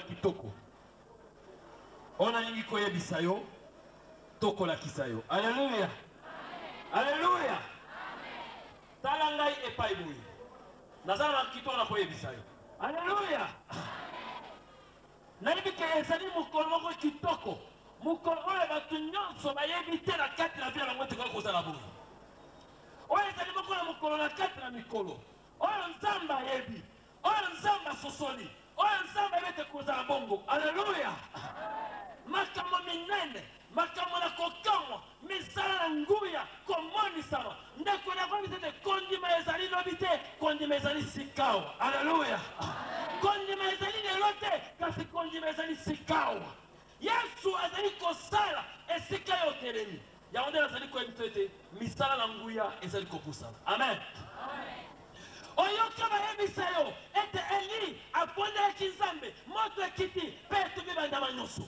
Kitoko. On a dit koye bisayo, toko la kisayo. Alléluia. Alléluia. Talangai e paibui. Nazana kitoko na koye bisayo. Alléluia. Naibi ke ezali mukolo moko kitoko. Mukolo oyo batu nyonso bayebi te na kati na via bango tekala kozala boye. Oyo ezali moko na mukolo na kati na mikolo. Oyo nzamba yebi. Oyo nzamba sosoli. Oyo nzamba yebete kozala bongo. Alléluia. Makambo minene, makambo na kokamwa, misala na nguya, komonisama. Ndeko na kwa misete kondima ezali lobi te, kondima ezali sikawa. Alléluia. Kondima ezali nelote, kasi kondima ezali sikawa. Yesu azali kosala, esika yo telemi. Ya onde azali kwa mitete, misala na nguya ezali kopusala. Amen. Oyoka bayebisa yo ete Eli apondaki Nzambe moto ekiti mpe tobibanda manyoso.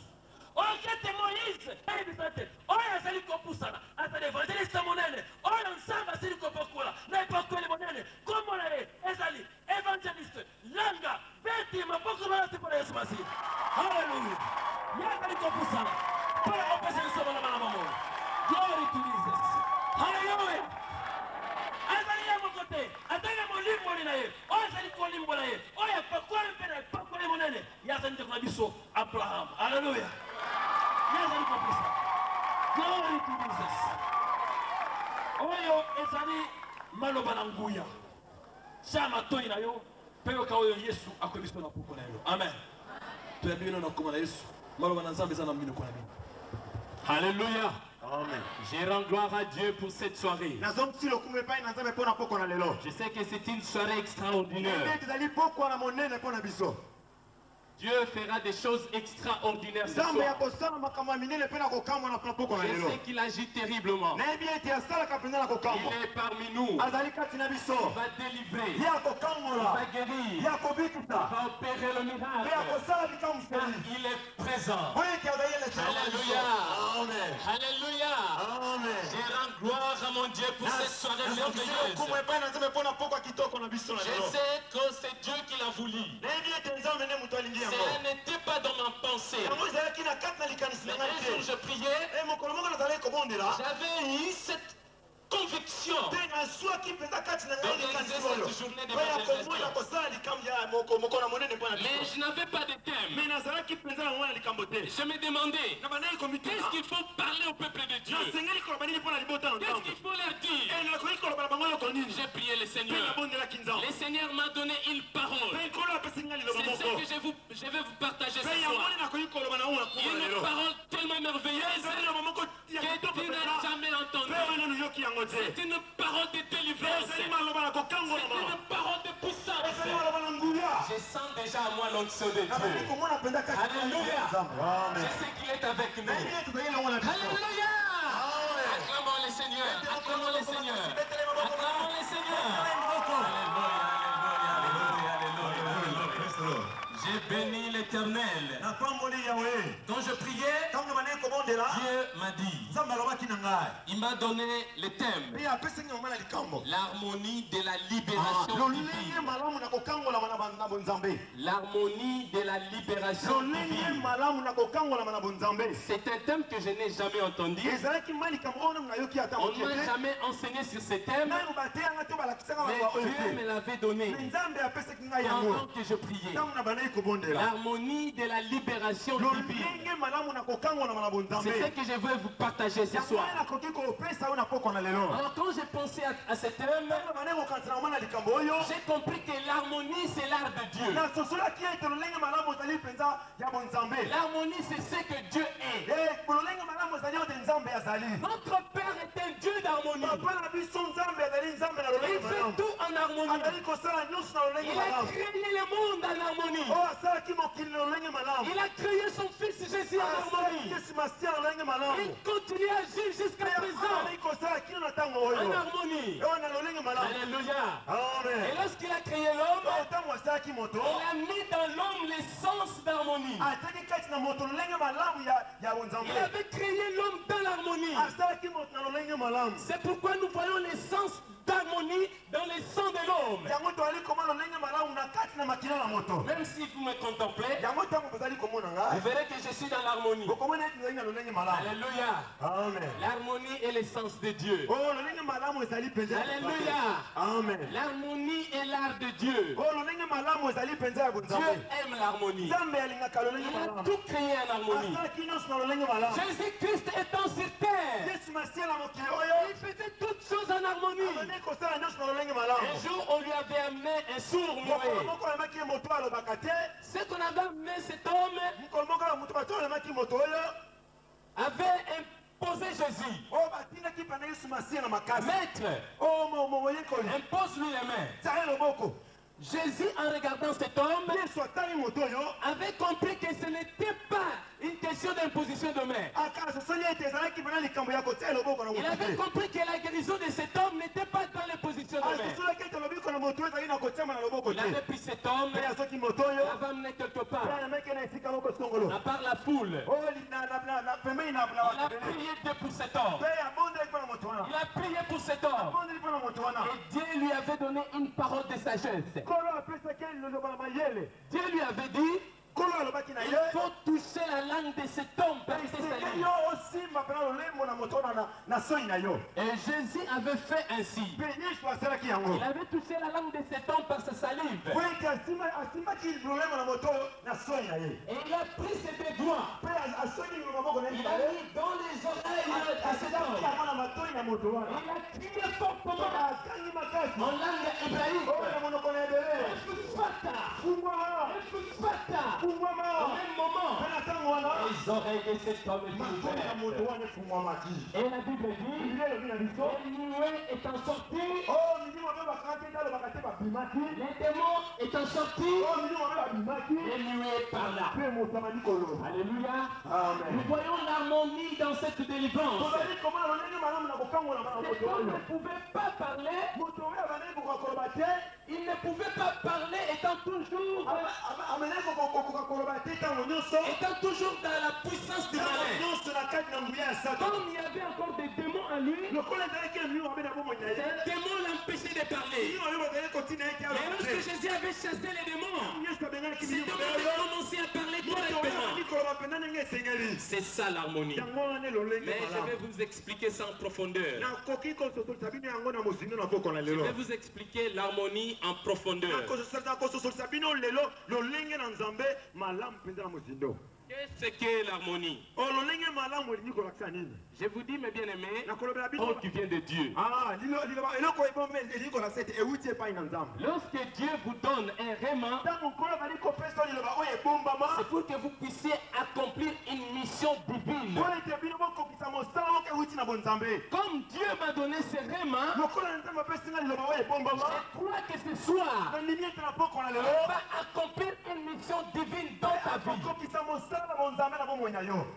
Oyoka ete Moïse bayebisa te oyo azali kopusana azali evangeliste monene oyo Nzambe azali kopakola na epakoli monene kombo na ye ezali evangeliste langa beti maboko balati mpona Yesu Masihi. Haleluya. Ye azali kopusana mpona kopesa biso bana bana mamoyo. Glory to Jesus. Haleluya. Azali ya mokote, azali ya molimbo na ye, oyo azali kolimbo na ye, oyo pakole mpe na pakole monene, ya azali ndeko na biso Abraham. Haleluya. Ya azali kopesa. Glory to Jesus. Oyo ezali maloba na nguya. Sama toi na yo, pe yoka oyo Yesu akoyi biso na poko na yo. Amen. Toyebi bino na kombo na Yesu, maloba na Nzambe eza na mbino kona bino. Alléluia. Amen. Je rends gloire à Dieu pour cette soirée. Je sais que c'est une soirée extraordinaire. Dieu fera des choses extraordinaires ce soir. Je sais qu'il agit terriblement. Il est parmi nous. Il va délivrer. Il va guérir. Il va opérer le miracle. Car il est présent. Alléluia. Alléluia. Je rends gloire à mon Dieu pour cette soirée merveilleuse. Je sais que c'est Dieu qui l'a voulu. Cela n'était pas dans ma pensée. Mais un jour je priais, j'avais eu cette conviction d'organiser cette journée d'évangélisation. Mais je n'avais pas de thème. Je me demandais, qu'est-ce qu'il faut parler au peuple de Dieu? Qu'est-ce qu'il faut leur dire? J'ai prié le Seigneur. Le Seigneur m'a donné une parole. C'est ce que je vais vous partager ce soir. Une parole tellement merveilleuse que tu n'as jamais entendue. C'est une parole de délivrance. C'est une parole de puissance. Je sens déjà à moi l'onction de Dieu. Alléluia. Je sais qu'il est avec nous. Alléluia. Acclamons le Seigneur. Acclamons le Seigneur. Acclamons le Seigneur. J'ai béni l'Éternel. Quand je priais, Dieu m'a dit. Il m'a donné le thème. L'harmonie de la libération divine. L'harmonie de la libération divine. C'est un thème que je n'ai jamais entendu. On ne m'a jamais enseigné sur ce thème. Mais Dieu me l'avait donné pendant que je priais. L'harmonie de la libération divine. C'est ce que je veux vous partager ce soir. Alors quand j'ai pensé à ce thème, j'ai compris que l'harmonie c'est l'art de Dieu. L'harmonie c'est ce que Dieu est. Notre Père est un Dieu d'harmonie. Il fait tout en harmonie. Il a créé le monde en harmonie. Il a créé son fils Jésus en harmonie. Il continue à agir jusqu'à présent en harmonie. Alléluia. Et lorsqu'il a créé l'homme, il a mis dans l'homme l'essence d'harmonie. Il avait créé l'homme dans l'harmonie. C'est pourquoi nous voyons l'essence d'harmonie dans les sons de l'homme. Même si vous me contemplez, vous verrez que je suis dans l'harmonie. Alléluia. L'harmonie est l'essence de Dieu. Alléluia. L'harmonie est l'art de Dieu. Dieu aime l'harmonie. Il a tout créé en harmonie. Jésus-Christ étant sur terre, il faisait toutes choses en harmonie. Un jour, on lui avait amené un sourd muet. Ce qu'on avait amené, cet homme avait imposé Jésus. Maître, impose-lui les mains. Jésus, en regardant cet homme, avait compris que ce n'était pas une question d'imposition de main. Il avait compris que la guérison de cet homme n'était pas dans l'imposition de main. Il avait pris cet homme, il l'avait amené quelque part, à part la foule. Il a prié Dieu pour cet homme. Il a prié pour cet homme. Et Dieu lui avait donné une parole de sagesse. Dieu lui avait dit, il faut toucher la langue de cet homme. Et Jésus avait fait ainsi. Il avait touché la langue de cet homme par sa salive. Et il a pris ses deux doigts. Il a mis dans les oreilles de cet homme. Il a crié fortement en langue hébraïque. Au même moment, les oreilles de cet homme étaient ouvertes. Et la Bible dit, les nuées étant sortis, les démons étant sortis, les nuées par là. Alléluia. Nous voyons l'harmonie dans cette délivrance. Cet homme ne pouvait pas parler. Il ne pouvait pas parler étant toujours dans la puissance du malin. Comme il y avait encore des démons en lui, ces démons l'empêchaient de parler. Et lorsque Jésus avait chassé les démons, ces démons avaient commencé à parler correctement. C'est ça l'harmonie. Mais je vais vous expliquer ça en profondeur. Je vais vous expliquer l'harmonie en profondeur. Qu'est-ce qu'est l'harmonie? Je vous dis, mes bien-aimés, oh, tu viens de Dieu. Lorsque Dieu vous donne un réma, c'est pour que vous puissiez accomplir une mission divine. Comme Dieu m'a donné ce réma, je crois que ce soir, on va accomplir une mission divine dans ta vie.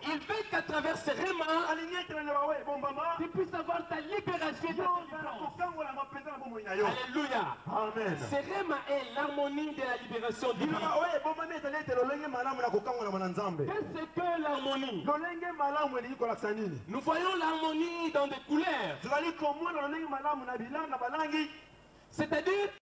Il veut qu'à travers ce réma, tu puisses avoir ta libération. Alléluia. Amen. Ce rema est l'harmonie de la libération divine. Qu'est-ce que l'harmonie? Nous voyons l'harmonie dans des couleurs. C'est-à-dire